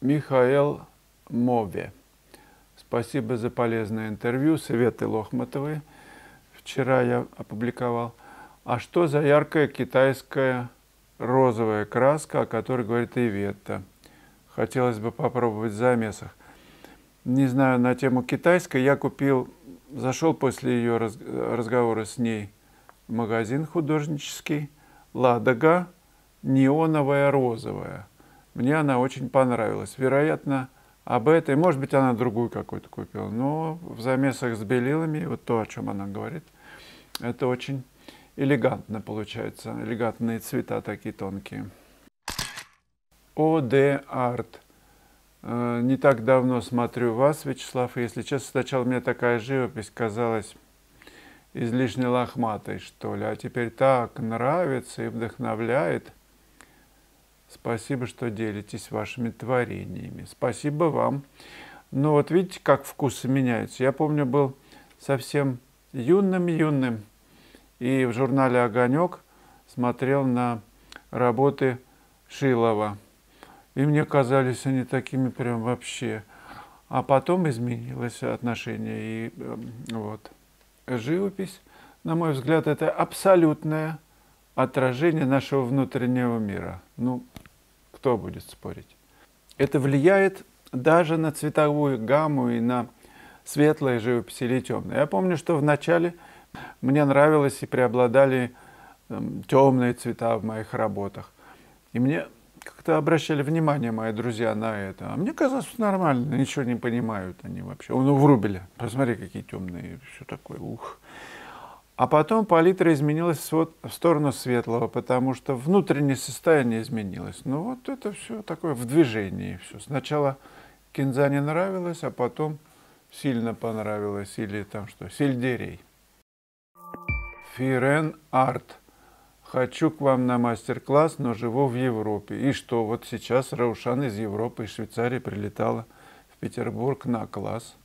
Михаил Мове. Спасибо за полезное интервью. Светы Лохматовой. Вчера я опубликовал. А что за яркая китайская розовая краска, о которой говорит Иветта? Хотелось бы попробовать в замесах. Не знаю, на тему китайской я купил, зашел после ее разговора с ней в магазин художнический «Ладога», неоновая розовая. Мне она очень понравилась. Вероятно, об этой, может быть, она другую какую-то купила, но в замесах с белилами, вот то, о чем она говорит, это очень элегантно получается. Элегантные цвета такие тонкие. ОД Арт. Не так давно смотрю вас, Вячеслав, и, если честно, сначала мне такая живопись казалась излишне лохматой, что ли, а теперь так нравится и вдохновляет. Спасибо, что делитесь вашими творениями. Спасибо вам. Ну вот видите, как вкусы меняются. Я помню, был совсем юным, и в журнале «Огонек» смотрел на работы Шилова. И мне казались они такими прям вообще. А потом изменилось отношение. И вот. Живопись, на мой взгляд, это абсолютное отражение нашего внутреннего мира. Ну, кто будет спорить? Это влияет даже на цветовую гамму и на светлые живописи или темные. Я помню, что вначале мне нравилось и преобладали темные цвета в моих работах. И мне как-то обращали внимание мои друзья на это. А мне казалось, что нормально, ничего не понимают они вообще. Ну, Врубеля, посмотри, какие темные, все такое, ух. А потом палитра изменилась в сторону светлого, потому что внутреннее состояние изменилось. Ну вот это все такое в движении. Все. Сначала кинза не нравилась, а потом сильно понравилось. Или там что, сельдерей. Фирен Арт. Хочу к вам на мастер-класс, но живу в Европе. И что, вот сейчас Раушан из Европы, из Швейцарии прилетала в Петербург на класс.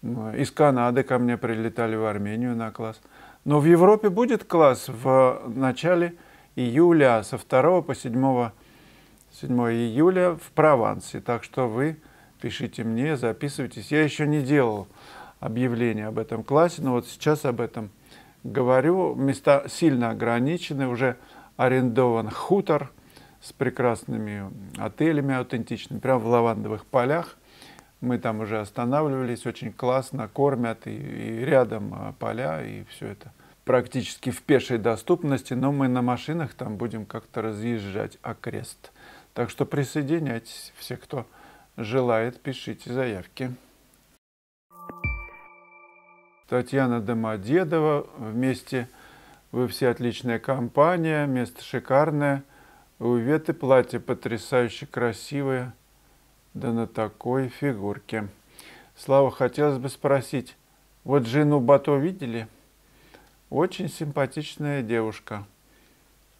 Из Канады ко мне прилетали в Армению на класс. Но в Европе будет класс в начале июля, со 2 по 7 июля в Провансе. Так что вы пишите мне, записывайтесь. Я еще не делал объявление об этом классе, но вот сейчас об этом говорю. Места сильно ограничены, уже арендован хутор с прекрасными отелями аутентичными, прямо в лавандовых полях. Мы там уже останавливались, очень классно, кормят, и рядом поля, и все это практически в пешей доступности, но мы на машинах там будем как-то разъезжать окрест. Так что присоединяйтесь, все, кто желает, пишите заявки. Татьяна Домодедова, вместе вы все отличная компания, место шикарное, у Иветы платье потрясающе красивое. Да на такой фигурке. Слава, хотелось бы спросить, вот Джину Бато видели? Очень симпатичная девушка.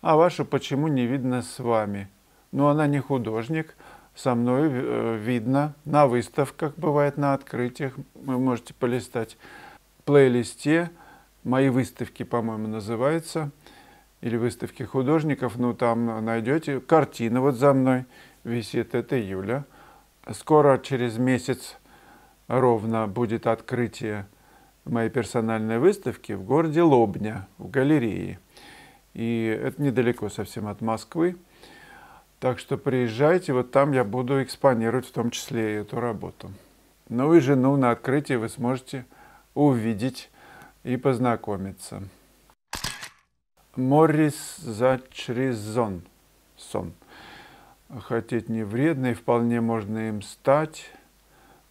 А вашу почему не видно с вами? Ну, она не художник, со мной видно на выставках, бывает на открытиях. Вы можете полистать в плейлисте. Мои выставки, по-моему, называются. Или выставки художников. Ну, там найдете. Картина вот за мной висит. Это Юля. Скоро, через месяц ровно, будет открытие моей персональной выставки в городе Лобня, в галерее. И это недалеко совсем от Москвы. Так что приезжайте, вот там я буду экспонировать в том числе и эту работу. Ну и жену на открытии вы сможете увидеть и познакомиться. Моррис Зачризон. Хотеть не вредно, и вполне можно им стать.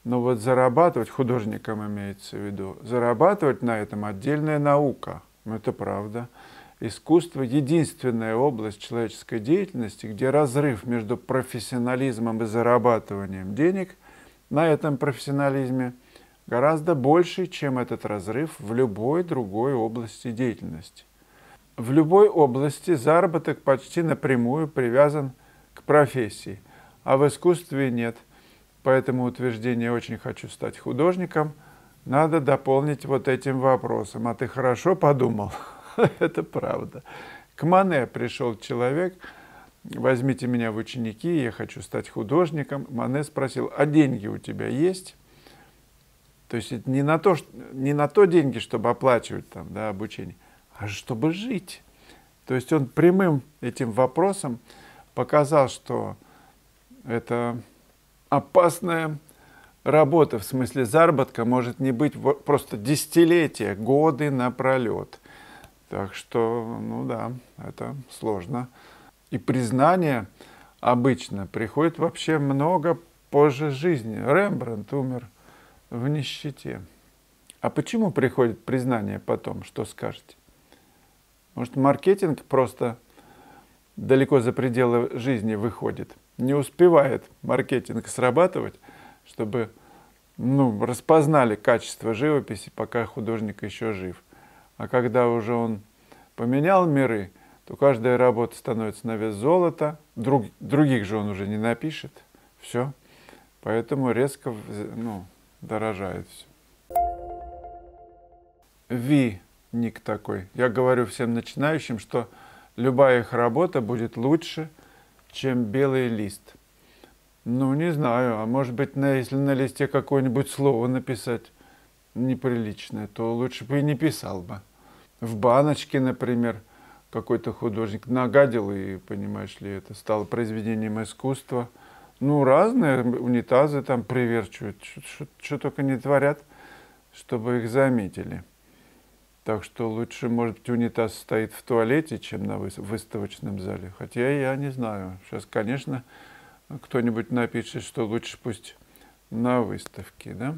Но вот зарабатывать, художникам имеется в виду, зарабатывать на этом отдельная наука. Это правда. Искусство – единственная область человеческой деятельности, где разрыв между профессионализмом и зарабатыванием денег на этом профессионализме гораздо больше, чем этот разрыв в любой другой области деятельности. В любой области заработок почти напрямую привязан к профессии, а в искусстве нет. Поэтому утверждение «очень хочу стать художником» надо дополнить вот этим вопросом. А ты хорошо подумал? Это правда. К Мане пришел человек, возьмите меня в ученики, я хочу стать художником. Мане спросил, а деньги у тебя есть? То есть это не на то деньги, чтобы оплачивать там, да, обучение, а чтобы жить. То есть он прямым этим вопросом показал, что это опасная работа, в смысле заработка, может не быть просто десятилетия, годы напролет. Так что, ну да, это сложно. И признание обычно приходит вообще много позже жизни. Рембрандт умер в нищете. А почему приходит признание потом? Что скажете? Может, маркетинг просто далеко за пределы жизни выходит? Не успевает маркетинг срабатывать, чтобы распознали качество живописи, пока художник еще жив. А когда уже он поменял миры, то каждая работа становится на вес золота, других же он уже не напишет. Все. Поэтому резко дорожает все. Ник такой. Я говорю всем начинающим, что любая их работа будет лучше, чем белый лист. Ну, не знаю, а может быть, если на листе какое-нибудь слово написать неприличное, то лучше бы и не писал бы. В баночке, например, какой-то художник нагадил, и, понимаешь ли, это стало произведением искусства. Ну, разные унитазы там приверчивают, что только не творят, чтобы их заметили. Так что лучше, может быть, унитаз стоит в туалете, чем на выставочном зале. Хотя я не знаю. Сейчас, конечно, кто-нибудь напишет, что лучше пусть на выставке, да?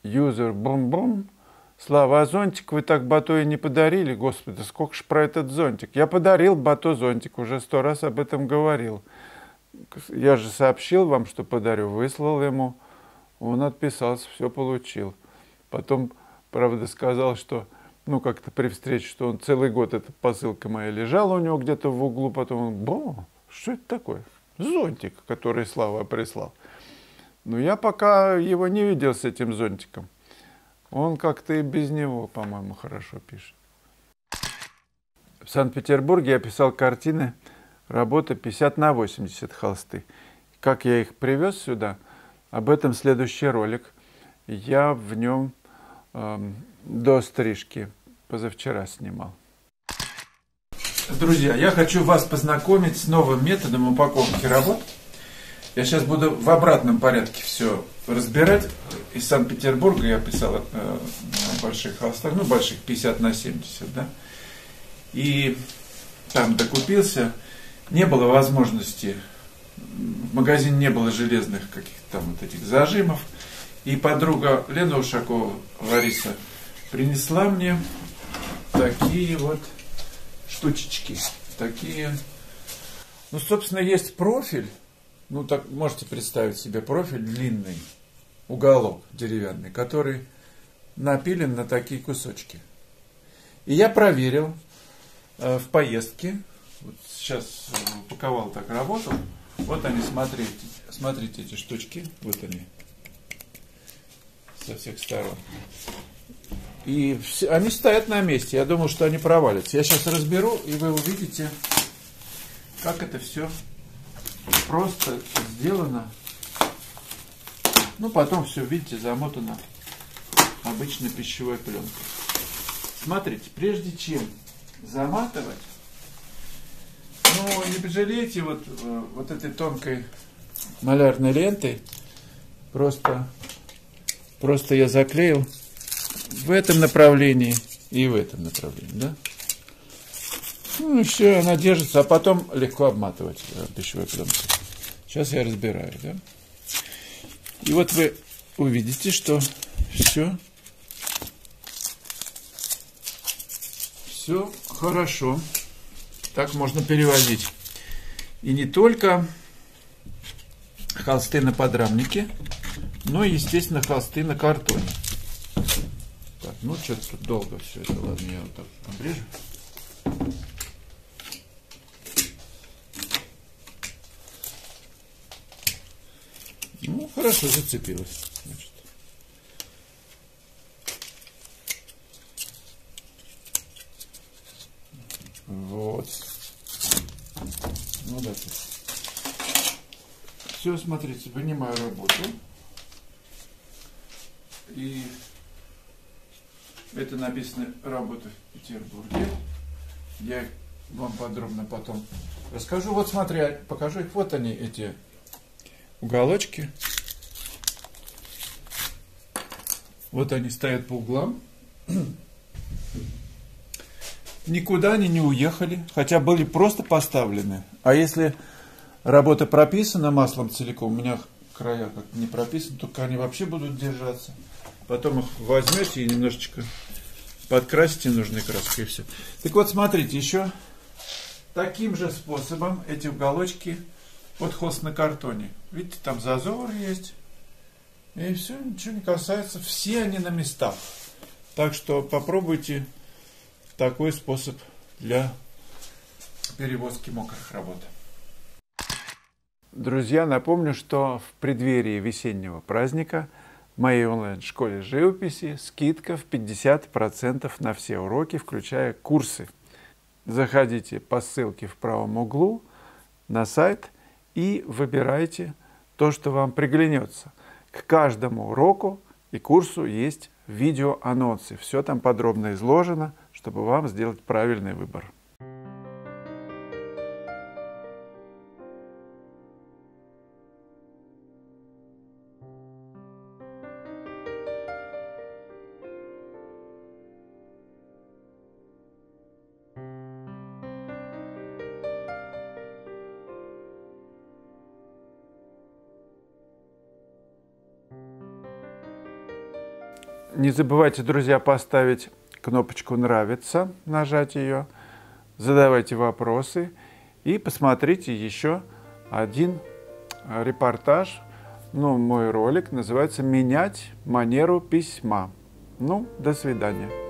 Юзер бум-бум. Слава, а зонтик вы так Бато и не подарили? Господи, сколько ж про этот зонтик. Я подарил Бато зонтик, уже 100 раз об этом говорил. Я же сообщил вам, что подарю, выслал ему. Он отписался, все получил. Потом, правда, сказал, что, как-то при встрече, что он целый год, эта посылка моя лежала у него где-то в углу, потом он, что это такое? Зонтик, который Слава прислал. Но я пока его не видел с этим зонтиком. Он как-то и без него, по-моему, хорошо пишет. В Санкт-Петербурге я писал картины, работа 50×80 холсты. Как я их привез сюда, об этом следующий ролик. Я в нем до стрижки позавчера снимал. Друзья, я хочу вас познакомить с новым методом упаковки работ. Я сейчас буду в обратном порядке все разбирать. Из Санкт-Петербурга я писал на больших холстах, больших 50×70, да. И там докупился. Не было возможности, в магазине не было железных каких-то там вот этих зажимов. И подруга Лена Ушакова, Лариса, принесла мне такие вот штучечки. Такие. Собственно, есть профиль. Так можете представить себе профиль длинный, уголок деревянный, который напилен на такие кусочки. И я проверил в поездке. Вот сейчас упаковал, так работал. Вот они, смотрите эти штучки. Вот они. Со всех сторон. И они стоят на месте. Я думал, что они провалятся. Я сейчас разберу, и вы увидите, как это все просто сделано. Потом все, видите, замотано обычной пищевой пленкой. Смотрите, прежде чем заматывать, не пожалейте вот этой тонкой малярной лентой. Просто я заклеил в этом направлении и в этом направлении, да? И все, она держится, а потом легко обматывать пищевой пленкой. Сейчас я разбираю, да? И вот вы увидите, что все хорошо. Так можно переводить. И не только холсты на подрамнике, но и, естественно, холсты на картоне. Так, что-то тут долго все это. Ладно, я вот так обрежу. Хорошо зацепилось. Значит. Вот. Ну да. Все, смотрите, вынимаю работу. И это написано «Работа в Петербурге». Я вам подробно потом расскажу. Вот смотри, покажу их. Вот они, эти уголочки. Вот они стоят по углам. Никуда они не уехали, хотя были просто поставлены. А если работа прописана маслом целиком, у меня края как-то не прописаны, только они вообще будут держаться. Потом их возьмете и немножечко подкрасите нужной краской, и все. Так вот, смотрите, еще таким же способом эти уголочки под холст на картоне. Видите, там зазор есть. И все, ничего не касается. Все они на местах. Так что попробуйте такой способ для перевозки мокрых работ. Друзья, напомню, что в преддверии весеннего праздника в моей онлайн-школе живописи скидка в 50% на все уроки, включая курсы. Заходите по ссылке в правом углу на сайт и выбирайте то, что вам приглянется. К каждому уроку и курсу есть видеоанонсы. Все там подробно изложено, чтобы вам сделать правильный выбор. Не забывайте, друзья, поставить кнопочку «Нравится», нажать ее, задавайте вопросы и посмотрите еще один репортаж, мой ролик называется «Менять манеру письма». До свидания.